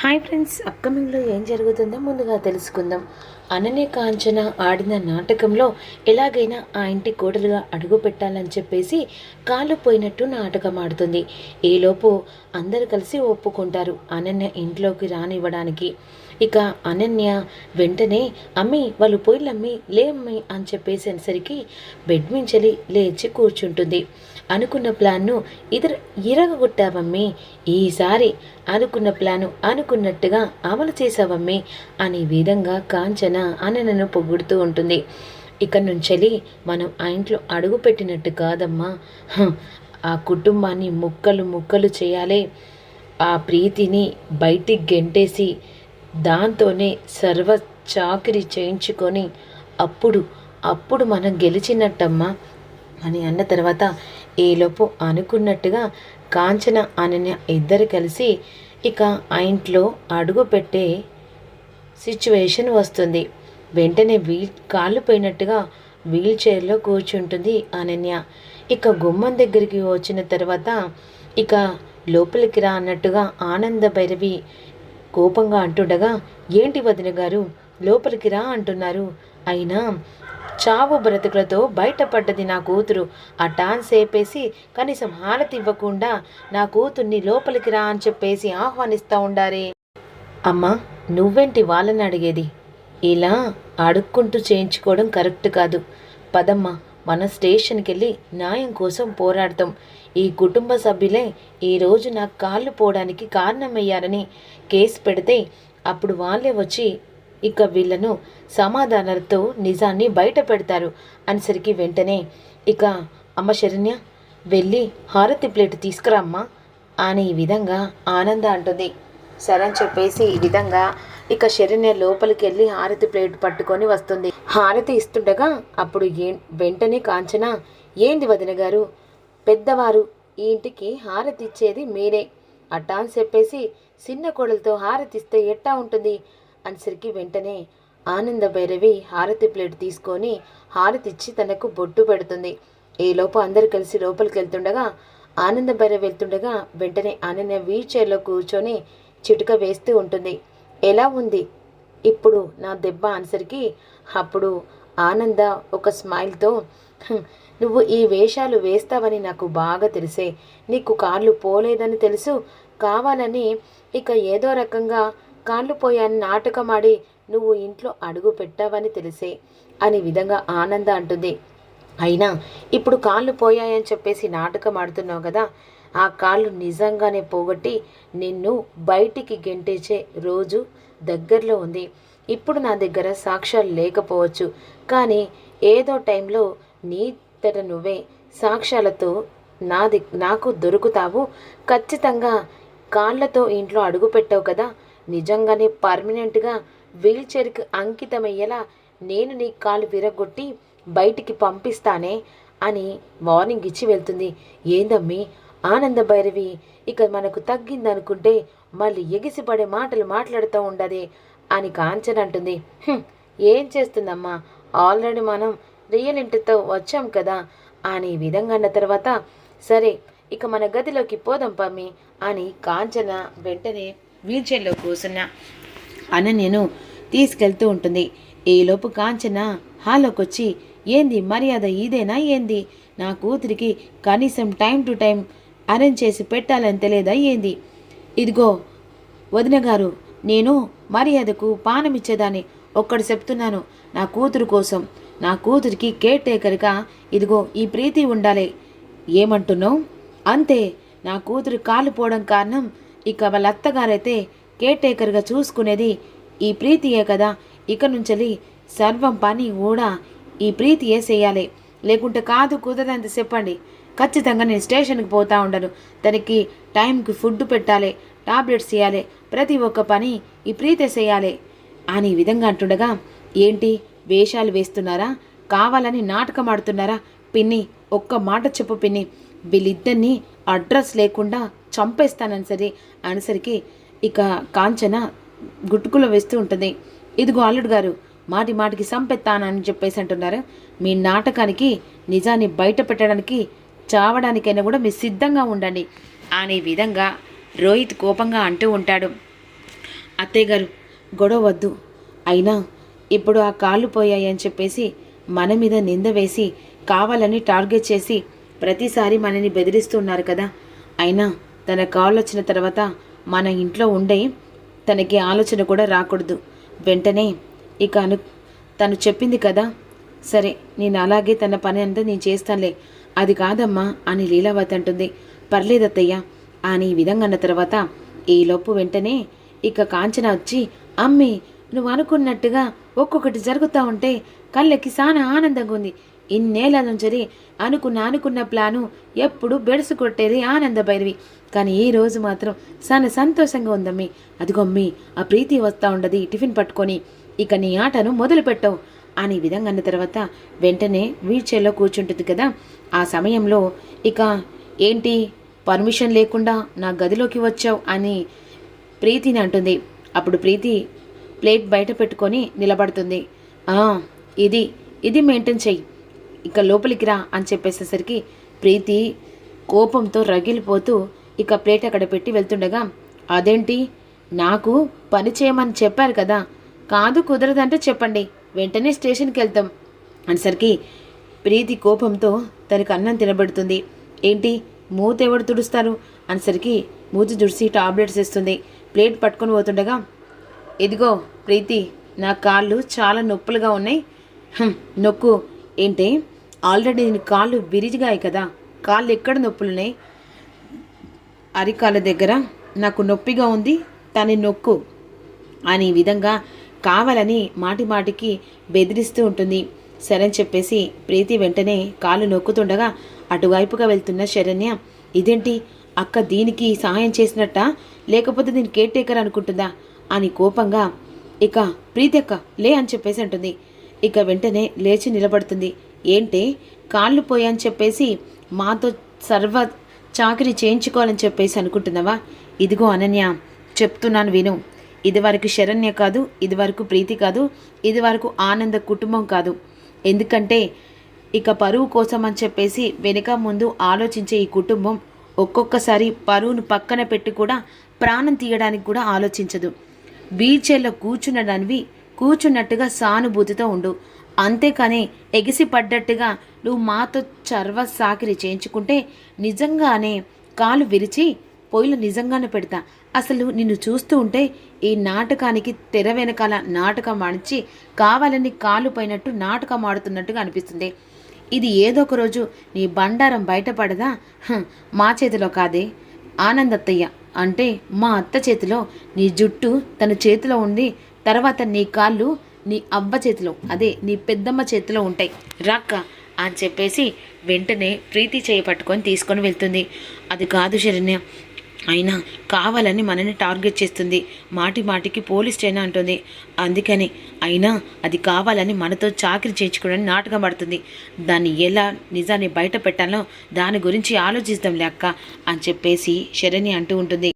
Hi friends, అప్కమింగ్లో ఏం జరుగుతుందో ముందుగా తెలుసుకుందాం. అనన్య కాంచన ఆడిన నాటకంలో ఎలాగైనా ఆ ఇంటి కోడలుగా అడుగు పెట్టాలని చెప్పేసి కాలు పోయినట్టు నాటకం ఆడుతుంది. ఈలోపు అందరూ కలిసి ఒప్పుకుంటారు అనన్య ఇంట్లోకి రానివ్వడానికి. ఇక అనన్య వెంటనే అమ్మి వాళ్ళు పోయిలమ్మి లేమ్మీ అని చెప్పేసేసరికి బెడ్ మించలి లేచి కూర్చుంటుంది. అనుకున్న ప్లాన్ను ఇరగొట్టావమ్మి, ఈసారి అనుకున్న ప్లాను అనుకున్నట్టుగా అమలు చేసావమ్మి అనే విధంగా కాంచన అనన్యను పొగుడుతూ ఉంటుంది. ఇక నుంచెలి మనం ఆ ఇంట్లో అడుగు పెట్టినట్టు కాదమ్మా, ఆ కుటుంబాన్ని ముక్కలు ముక్కలు చేయాలి, ఆ ప్రీతిని బయటికి గెంటేసి దాంతోనే సర్వ చాకిరి చేయించుకొని అప్పుడు అప్పుడు మనం గెలిచినట్టమ్మా అని అన్న తర్వాత ఈలోపు అనుకున్నట్టుగా కాంచన అనన్య ఇద్దరు కలిసి ఇక ఆ ఇంట్లో అడుగు పెట్టే సిచ్యువేషన్ వస్తుంది. వెంటనే కాళ్ళు పోయినట్టుగా వీల్ చైర్లో కూర్చుంటుంది అనన్య. ఇక గుమ్మం దగ్గరికి వచ్చిన తర్వాత ఇక లోపలికి రా అన్నట్టుగా ఆనంద భైరవి కోపంగా అంటుండగా, ఏంటి వదిన గారు లోపలికి రా అంటున్నారు, అయినా చావు బ్రతుకులతో బయటపడ్డది నా కూతురు, ఆ టాన్స్ వేపేసి కనీసం హారతి ఇవ్వకుండా నా కూతుర్ని లోపలికి రా అని చెప్పేసి ఆహ్వానిస్తూ ఉండారే. అమ్మా, నువ్వేంటి వాళ్ళని అడిగేది, ఇలా అడుక్కుంటూ చేయించుకోవడం కరెక్ట్ కాదు. పదమ్మా, మన స్టేషన్కి వెళ్ళి న్యాయం కోసం పోరాడతాం. ఈ కుటుంబ సభ్యులే ఈరోజు నా కాళ్ళు పోవడానికి కారణమయ్యారని కేసు పెడితే అప్పుడు వాళ్ళే వచ్చి ఇక వీళ్ళను సమాధానాలతో నిజాన్ని బయట పెడతారు అనేసరికి వెంటనే ఇక అమ్మ శరణ్య వెళ్ళి హారతి ప్లేట్ తీసుకురామ్మా అని ఈ విధంగా ఆనంద అంటుంది. సరే అని చెప్పేసి ఈ విధంగా ఇక శరణ్య లోపలికి వెళ్ళి హారతి ప్లేట్ పట్టుకొని వస్తుంది. హారతి ఇస్తుండగా అప్పుడు వెంటనే కాంచన, ఏంది వదిన గారు, పెద్దవారు ఈ ఇంటికి హారతి ఇచ్చేది మీరే, అట్టాని చెప్పేసి చిన్న కోడలతో హారతి ఇస్తే ఎట్టా ఉంటుంది అనేసరికి వెంటనే ఆనంద భైరవి హారతి ప్లేట్ తీసుకొని హారతి ఇచ్చి తనకు బొట్టు పెడుతుంది. ఈలోపు అందరు కలిసి లోపలికి వెళ్తుండగా ఆనంద భైరవి వెళ్తుండగా వెంటనే అనన్య వీల్ చైర్లో కూర్చొని చిటుక వేస్తూ ఉంటుంది. ఎలా ఉంది ఇప్పుడు నా దెబ్బ అనేసరికి అప్పుడు ఆనంద ఒక స్మైల్తో, నువ్వు ఈ వేషాలు వేస్తావని నాకు బాగా తెలిసే, నీకు కాళ్ళు పోలేదని తెలుసు, కావాలని ఇక ఏదో రకంగా కాళ్ళు పోయాని నాటకమాడి నువ్వు ఇంట్లో అడుగు పెట్టావని తెలిసే అనే విధంగా ఆనంద అంటుంది. అయినా ఇప్పుడు కాళ్ళు పోయాయని చెప్పేసి నాటకం ఆడుతున్నావు కదా, ఆ కాళ్ళు నిజంగానే పోగొట్టి నిన్ను బయటికి గెంటేసే రోజు దగ్గరలో ఉంది. ఇప్పుడు నా దగ్గర సాక్ష్యాలు లేకపోవచ్చు, కానీ ఏదో టైంలో నీతట నువ్వే సాక్ష్యాలతో నాకు దొరుకుతావు. ఖచ్చితంగా కాళ్ళతో ఇంట్లో అడుగు పెట్టావు కదా, నిజంగానే పర్మనెంట్గా వీల్ చైర్కి అంకితమయ్యేలా నేను నీ కాళ్ళు విరగొట్టి బయటికి పంపిస్తానే అని వార్నింగ్ ఇచ్చి వెళ్తుంది. ఏందమ్మీ ఆనంద భైరవి ఇక మనకు తగ్గిందనుకుంటే మళ్ళీ ఎగిసిపడే మాటలు మాట్లాడుతూ ఉండదే అని కాంచన అంటుంది. ఏం చేస్తుందమ్మా, ఆల్రెడీ మనం రియల్ ఇంటితో వచ్చాం కదా అని విధంగా అన్న తర్వాత సరే ఇక మన గదిలోకి పోదాం పమ్మి అని కాంచన వెంటనే వీల్ చైర్లో కూర్చున్న అనన్యను తీసుకెళ్తూ ఉంటుంది. ఈలోపు కాంచన హాల్లోకి వచ్చి, ఏంది మర్యాద ఇదేనా ఏంది, నా కూతురికి కనీసం టైం టు టైం అరేంజ్ చేసి పెట్టాలని తెలియదా ఏంది, ఇదిగో వదిన గారు నేను మర్యాదకు పానమిచ్చేదాన్ని ఒక్కడు చెప్తున్నాను, నా కూతురు కోసం నా కూతురికి కేర్ టేకర్గా ఇదిగో ఈ ప్రీతి ఉండాలి. ఏమంటున్నావు, అంతే, నా కూతురు కాలు పోవడం కారణం ఇక వాళ్ళ అత్తగారైతే కేర్ టేకర్గా చూసుకునేది ఈ ప్రీతియే కదా, ఇక నుంచి సర్వం పని కూడా ఈ ప్రీతియే చేయాలి, లేకుంటే కాదు కుదరదంత చెప్పండి, ఖచ్చితంగా నేను స్టేషన్కి పోతా ఉండను, తనకి టైంకి ఫుడ్ పెట్టాలి, టాబ్లెట్స్ ఇవ్వాలి, ప్రతి ఒక్క పని ఈ ప్రీతే చేయాలి అని విధంగా అంటుండగా, ఏంటి వేషాలు వేస్తున్నారా, కావాలని నాటకం ఆడుతున్నారా పిన్ని, ఒక్క మాట చెప్పు పిన్ని, వీళ్ళిద్దరినీ అడ్రస్ లేకుండా చంపేస్తానని సరే అనేసరికి ఇక కాంచన గుట్టుకులో వేస్తూ ఉంటుంది. ఇదిగో అల్లుడు గారు మాటి మాటికి చంపెత్తానని చెప్పేసి అంటున్నారు, మీ నాటకానికి నిజాన్ని బయట పెట్టడానికి చావడానికైనా కూడా మీరు సిద్ధంగా ఉండండి అనే విధంగా రోహిత్ కోపంగా అంటూ ఉంటాడు. అత్తయ్య గారు గొడవ వద్దు. అయినా ఇప్పుడు ఆ కాళ్ళు పోయాయి అని చెప్పేసి మన మీద నింద వేసి కావాలని టార్గెట్ చేసి ప్రతిసారి మనని బెదిరిస్తున్నారు కదా. అయినా తన కాళ్ళు వచ్చిన తర్వాత మన ఇంట్లో ఉండే తనకి ఆలోచన కూడా రాకూడదు. వెంటనే ఇక తను చెప్పింది కదా, సరే నేను అలాగే తన పని అంతా నేను చేస్తానులే. అది కాదమ్మా అని లీలావతి అంటుంది. పర్లేదత్తయ్య అని ఈ విధంగా అన్న తర్వాత ఈలోపు వెంటనే ఇక కాంచన వచ్చి, అమ్మి నువ్వు అనుకున్నట్టుగా ఒక్కొక్కటి జరుగుతూ ఉంటే కళ్ళకి చాలా ఆనందంగా ఉంది. ఇన్నేళ్ల నుంచి అనుకున్న ప్లాను ఎప్పుడు బెడసు కొట్టేది ఆనంద భైరవి. కానీ ఈ రోజు మాత్రం చాలా సంతోషంగా ఉందమ్మి. అదిగొమ్మి ఆ ప్రీతి వస్తూ ఉండదు టిఫిన్ పట్టుకొని, ఇక నీ ఆటను మొదలు పెట్టవు అని విధంగా అన్న తర్వాత వెంటనే వీల్ చైర్లో కూర్చుంటుంది కదా. ఆ సమయంలో ఇక ఏంటి పర్మిషన్ లేకుండా నా గదిలోకి వచ్చావు అని ప్రీతిని అంటుంది. అప్పుడు ప్రీతి ప్లేట్ బయట పెట్టుకొని నిలబడుతుంది. ఇది మెయింటైన్ చెయ్యి, ఇక లోపలికి రా అని చెప్పేసేసరికి ప్రీతి కోపంతో రగిలిపోతూ ఇక ప్లేట్ అక్కడ పెట్టి వెళ్తుండగా, అదేంటి నాకు పని చేయమని చెప్పారు కదా, కాదు కుదరదంటే చెప్పండి, వెంటనే స్టేషన్కి వెళ్తాం అనేసరికి ప్రీతి కోపంతో తనకు అన్నం తినబడుతుంది. ఏంటి మూత ఎవడు తుడుస్తారు అనేసరికి మూతి తుడిసి టాబ్లెట్స్ ఇస్తుంది. ప్లేట్ పట్టుకొని పోతుండగా, ఇదిగో ప్రీతి నా కాళ్ళు చాలా నొప్పులుగా ఉన్నాయి, నొక్కు. ఏంటి ఆల్రెడీ నేను కాళ్ళు విరిజిగాయి కదా, కాళ్ళు ఎక్కడ నొప్పులున్నాయి, అరికాళ్ళ దగ్గర నాకు నొప్పిగా ఉంది, తని నొక్కు అని విధంగా కావాలని మాటికి బెదిరిస్తూ ఉంటుంది. సరే అని చెప్పేసి ప్రీతి వెంటనే కాళ్ళు నొక్కుతుండగా అటువైపుగా వెళ్తున్న శరణ్య, ఇదేంటి అక్క దీనికి సహాయం చేసినట్టా లేకపోతే దీని కేర్ టేకర్ అనుకుంటుందా అని కోపంగా ఇక ప్రీతి అక్క లే అని చెప్పేసి అంటుంది. ఇక వెంటనే లేచి నిలబడుతుంది. ఏంటి కాళ్ళు పోయని చెప్పేసి మాతో సర్వ చాకరీ చేయించుకోవాలని చెప్పేసి అనుకుంటున్నావా? ఇదిగో అనన్య చెప్తున్నాను విను, ఇదివరకు శరణ్య కాదు, ఇదివరకు ప్రీతి కాదు, ఇదివరకు ఆనంద కుటుంబం కాదు. ఎందుకంటే ఇక పరువు కోసం అని చెప్పేసి వెనుక ముందు ఆలోచించే ఈ కుటుంబం ఒక్కొక్కసారి పరువును పక్కన పెట్టి కూడా ప్రాణం తీయడానికి కూడా ఆలోచించదు. వీల్చైర్లో కూర్చున్నట్టుగా సానుభూతితో ఉండు, అంతేకాని ఎగిసి పడ్డట్టుగా నువ్వు మాతో చర్వ సాకిరి చేయించుకుంటే నిజంగానే కాలు విరిచి పొయ్యిలు నిజంగానే పెడతా. అసలు నిన్ను చూస్తూ ఉంటే ఈ నాటకానికి తెర వెనకాల నాటకం ఆడించి కావాలని కాలు పోయినట్టు నాటకం ఆడుతున్నట్టుగా అనిపిస్తుంది. ఇది ఏదో ఒక రోజు నీ బండారం బయటపడదా? మా చేతిలో కాదే ఆనందత్తయ్య, అంటే మా అత్త చేతిలో నీ జుట్టు తన చేతిలో ఉండి తర్వాత నీ కాళ్ళు నీ అవ్వ చేతిలో, అదే నీ పెద్దమ్మ చేతిలో ఉంటాయి రాక్క అని చెప్పేసి వెంటనే ప్రీతి చేయి పట్టుకొని తీసుకొని వెళ్తుంది. అది కాదు శరణ్య, అయినా కావాలని మనని టార్గెట్ చేస్తుంది, మాటికి పోలీస్ స్టేషన్ అంటుంది, అందుకని అయినా అది కావాలని మనతో చాకరీ చేయించుకోవడానికి నాటకం పడుతుంది. దాన్ని ఎలా నిజాన్ని బయట పెట్టాలో దాని గురించి ఆలోచిద్దాంలే అక్క అని చెప్పేసి శరణ్య అంటూ ఉంటుంది.